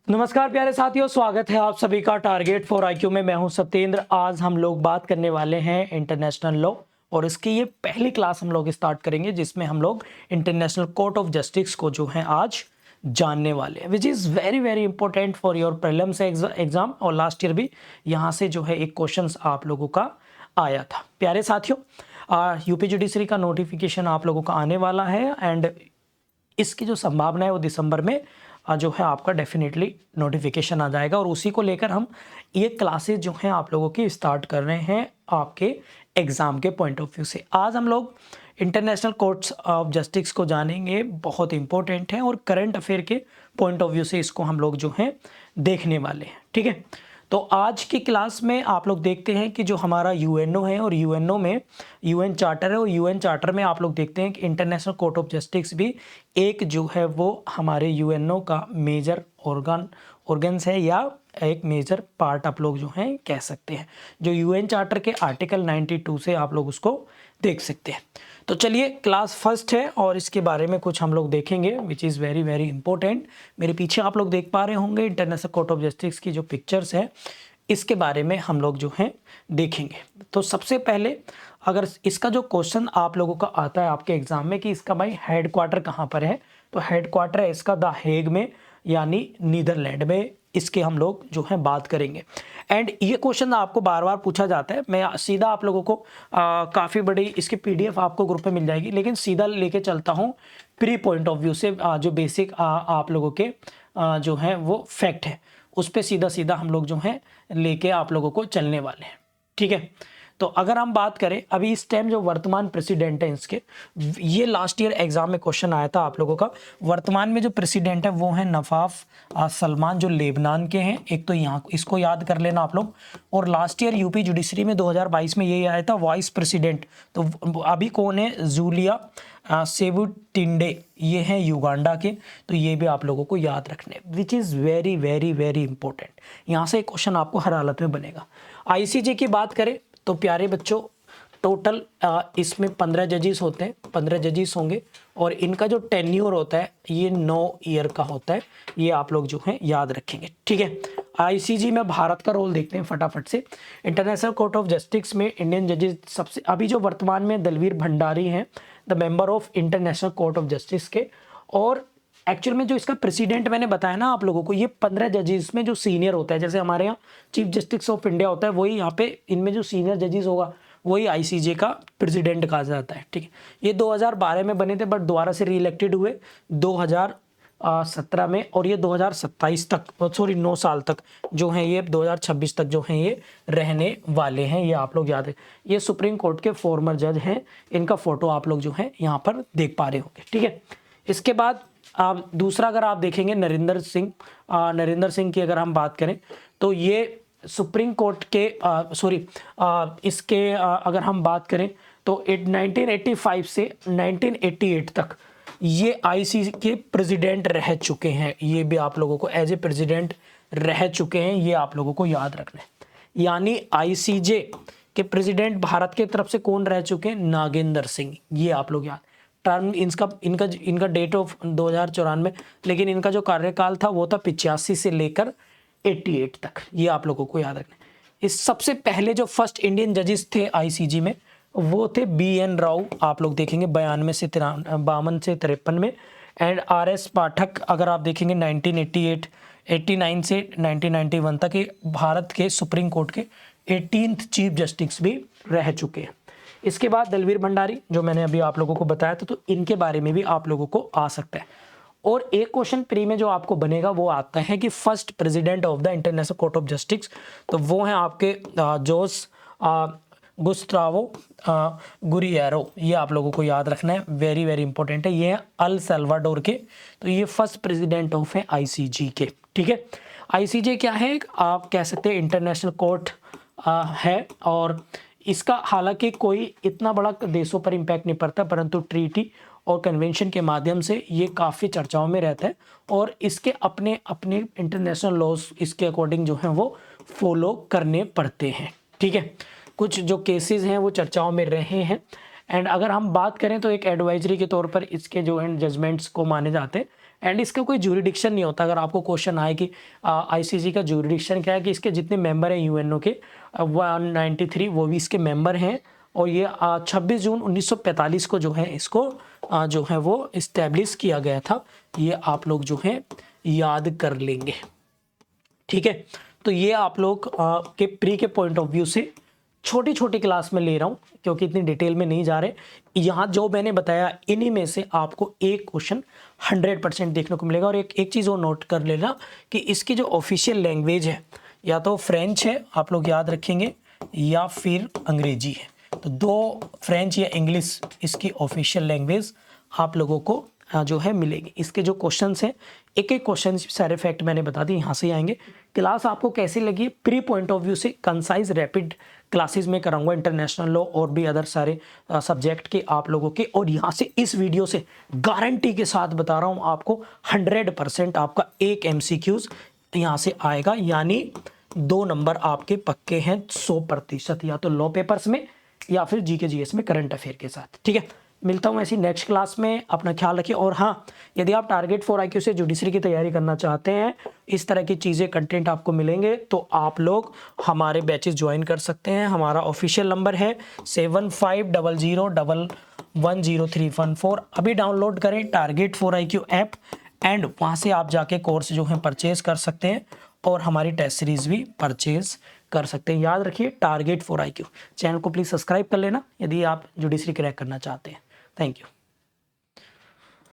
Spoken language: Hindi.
नमस्कार प्यारे साथियों, स्वागत है आप सभी का टारगेट फॉर आईक्यू में। मैं हूं सत्येंद्र। आज हम लोग बात करने वाले हैं इंटरनेशनल लॉ और इसकी ये पहली क्लास हम लोग स्टार्ट करेंगे जिसमें हम लोग इंटरनेशनल कोर्ट ऑफ जस्टिस को जो है आज जानने वाले हैं, which is very very important for your prelims exam. और लास्ट ईयर भी यहाँ से जो है एक क्वेश्चन आप लोगों का आया था। प्यारे साथियों, यूपी जुडिशरी का नोटिफिकेशन आप लोगों का आने वाला है एंड इसकी जो संभावना है वो दिसंबर में जो है आपका डेफिनेटली नोटिफिकेशन आ जाएगा और उसी को लेकर हम ये क्लासेस जो हैं आप लोगों की स्टार्ट कर रहे हैं आपके एग्ज़ाम के पॉइंट ऑफ व्यू से। आज हम लोग इंटरनेशनल कोर्ट्स ऑफ जस्टिस को जानेंगे, बहुत इंपॉर्टेंट है और करंट अफेयर के पॉइंट ऑफ व्यू से इसको हम लोग जो हैं देखने वाले हैं। ठीक है, तो आज की क्लास में आप लोग देखते हैं कि जो हमारा यूएनओ है और यूएनओ में यूएन चार्टर है और यूएन चार्टर में आप लोग देखते हैं कि इंटरनेशनल कोर्ट ऑफ जस्टिस भी एक जो है वो हमारे यूएनओ का मेजर ऑर्गन्स है या एक मेजर पार्ट आप लोग जो हैं कह सकते हैं। जो यूएन चार्टर के आर्टिकल 92 से आप लोग उसको देख सकते हैं। तो चलिए, क्लास फर्स्ट है और इसके बारे में कुछ हम लोग देखेंगे which is very very important. मेरे पीछे आप लोग देख पा रहे होंगे इंटरनेशनल कोर्ट ऑफ जस्टिस की जो पिक्चर्स है, इसके बारे में हम लोग जो हैं देखेंगे। तो सबसे पहले अगर इसका जो क्वेश्चन आप लोगों का आता है आपके एग्जाम में कि इसका भाई हेड क्वार्टर कहाँ पर है, तो हेड क्वार्टर है इसका द हेग में यानी नीदरलैंड में। इसके हम लोग जो है बात करेंगे एंड ये क्वेश्चन आपको बार बार पूछा जाता है। मैं सीधा आप लोगों को काफ़ी बड़ी इसकी पीडीएफ आपको ग्रुप में मिल जाएगी, लेकिन सीधा लेके चलता हूँ प्री पॉइंट ऑफ व्यू से। जो बेसिक आप लोगों के जो है वो फैक्ट है उस पर सीधा सीधा हम लोग जो है लेके आप लोगों को चलने वाले हैं। ठीक है, तो अगर हम बात करें अभी इस टाइम जो वर्तमान प्रेसिडेंट है इसके, ये लास्ट ईयर एग्जाम में क्वेश्चन आया था आप लोगों का। वर्तमान में जो प्रेसिडेंट है वो है नवाफ सलमान, जो लेबनान के हैं। एक तो यहाँ इसको याद कर लेना आप लोग। और लास्ट ईयर यूपी जुडिशरी में 2022 में ये आया था वाइस प्रेसिडेंट। तो अभी कौन है? जूलिया सेबुटिंडे, ये हैं युगांडा के। तो ये भी आप लोगों को याद रखने, which is very very very important. यहाँ से एक क्वेश्चन आपको हर हालत में बनेगा। आईसीजे की बात करें तो प्यारे बच्चों, टोटल इसमें 15 जजेस होते हैं, 15 जजेस होंगे और इनका जो टेन्योर होता है ये 9 ईयर का होता है। ये आप लोग जो है याद रखेंगे। ठीक है, आईसीजे में भारत का रोल देखते हैं फटाफट से। इंटरनेशनल कोर्ट ऑफ जस्टिस में इंडियन जजेस सबसे अभी जो वर्तमान में दलवीर भंडारी हैं, the member of international court of justice के। और एक्चुअल में जो इसका प्रेसिडेंट मैंने बताया ना आप लोगों को, ये 15 जजेस में जो सीनियर होता है, जैसे हमारे यहाँ चीफ जस्टिस ऑफ इंडिया होता है, वही यहाँ पे इनमें जो सीनियर जजेस होगा वही आईसीजे का प्रेसिडेंट कहा जाता है। ठीक है, ये 2012 में बने थे बट दोबारा से रीइलेक्टेड हुए 2017 में और ये 2027 तक, सॉरी 9 साल तक जो है ये 2026 तक जो है ये रहने वाले हैं। ये आप लोग याद है। ये सुप्रीम कोर्ट के फॉर्मर जज हैं, इनका फोटो आप लोग जो है यहाँ पर देख पा रहे होंगे। ठीक है, इसके बाद आप दूसरा अगर आप देखेंगे नरेंद्र सिंह की अगर हम बात करें तो ये सुप्रीम कोर्ट के इसके अगर हम बात करें तो 1985 से 1988 तक ये आईसीजे के प्रेसिडेंट रह चुके हैं। ये भी आप लोगों को एज ए प्रेसिडेंट रह चुके हैं, ये आप लोगों को याद रखना है। यानी आईसीजे के प्रेसिडेंट भारत के तरफ से कौन रह चुके हैं? नागेंद्र सिंह। ये आप लोग याद। टर्म इनका डेट ऑफ 2094, लेकिन इनका जो कार्यकाल था वो था 85 से लेकर 88 तक। ये आप लोगों को याद रखना है। इस सबसे पहले जो फर्स्ट इंडियन जजेस थे आईसीजे में वो थे बीएन राव। आप लोग देखेंगे 52 से 53 में। एंड आरएस पाठक अगर आप देखेंगे 1989 से 1991 तक ये भारत के सुप्रीम कोर्ट के 18th चीफ जस्टिस भी रह चुके हैं। इसके बाद दलवीर भंडारी जो मैंने अभी आप लोगों को बताया था, तो इनके बारे में भी आप लोगों को आ सकता है। और एक क्वेश्चन प्री में जो आपको बनेगा वो आता है कि first president of the international court of justice, तो वो हैं आपके जोस गुस्तावो गुरिएरो। ये आप लोगों को याद रखना है, वेरी वेरी इंपॉर्टेंट है। ये है अल सल्वाडोर के, तो ये फर्स्ट प्रेसिडेंट ऑफ है आईसीजे के। ठीक है, आईसीजे क्या है? आप कह सकते हैं इंटरनेशनल कोर्ट है और इसका हालांकि कोई इतना बड़ा देशों पर इम्पैक्ट नहीं पड़ता, परंतु ट्रीटी और कन्वेंशन के माध्यम से ये काफ़ी चर्चाओं में रहता है और इसके अपने अपने इंटरनेशनल लॉज इसके अकॉर्डिंग जो हैं वो फॉलो करने पड़ते हैं। ठीक है, कुछ जो केसेस हैं वो चर्चाओं में रहे हैं एंड अगर हम बात करें तो एक एडवाइजरी के तौर पर इसके जो है जजमेंट्स को माने जाते हैं एंड इसका कोई ज्यूरिडिक्शन नहीं होता। अगर आपको क्वेश्चन आए कि आईसीजे का ज्यूरिडिक्शन क्या है, कि इसके जितने मेंबर हैं यूएनओ के 193 वो भी इसके मेंबर हैं, और ये 26 जून 1945 को जो है इसको जो है वो इस्टेब्लिश किया गया था। ये आप लोग जो है याद कर लेंगे, ठीक है। तो ये आप लोग के प्री के पॉइंट ऑफ व्यू से छोटी छोटी क्लास में ले रहा हूँ, क्योंकि इतनी डिटेल में नहीं जा रहे। यहाँ जो मैंने बताया इन्हीं में से आपको एक क्वेश्चन 100% देखने को मिलेगा। और एक चीज़ वो नोट कर लेना कि इसकी जो ऑफिशियल लैंग्वेज है या तो फ्रेंच है, आप लोग याद रखेंगे, या फिर अंग्रेजी है। तो दो, फ्रेंच या इंग्लिश इसकी ऑफिशियल लैंग्वेज आप लोगों को जो है मिलेगी। इसके जो क्वेश्चंस हैं, एक एक क्वेश्चन सारे फैक्ट मैंने बता दिए, यहाँ से आएंगे। क्लास आपको कैसी लगी? प्री पॉइंट ऑफ व्यू से कंसाइज रैपिड क्लासेस में कराऊंगा, इंटरनेशनल लॉ और भी अदर सारे सब्जेक्ट के आप लोगों के। और यहाँ से इस वीडियो से गारंटी के साथ बता रहा हूँ आपको 100% आपका एक MCQs यहाँ से आएगा, यानी 2 नंबर आपके पक्के हैं 100%, या तो लॉ पेपर्स में या फिर जीके जीएस में करंट अफेयर के साथ, ठीक है। मिलता हूँ ऐसी नेक्स्ट क्लास में, अपना ख्याल रखिए। और हाँ, यदि आप टारगेट 4 IQ से जुडिशरी की तैयारी करना चाहते हैं, इस तरह की चीज़ें कंटेंट आपको मिलेंगे, तो आप लोग हमारे बैचेस ज्वाइन कर सकते हैं। हमारा ऑफिशियल नंबर है 7500110314। अभी डाउनलोड करें टारगेट 4 IQ ऐप, एंड वहाँ से आप जाके कोर्स जो है परचेज कर सकते हैं, और हमारी टेस्ट सीरीज भी परचेज कर सकते हैं। याद रखिए टारगेट 4 IQ। चैनल को प्लीज़ सब्सक्राइब कर लेना यदि आप जुडिशरी क्रैक करना चाहते हैं। Thank you.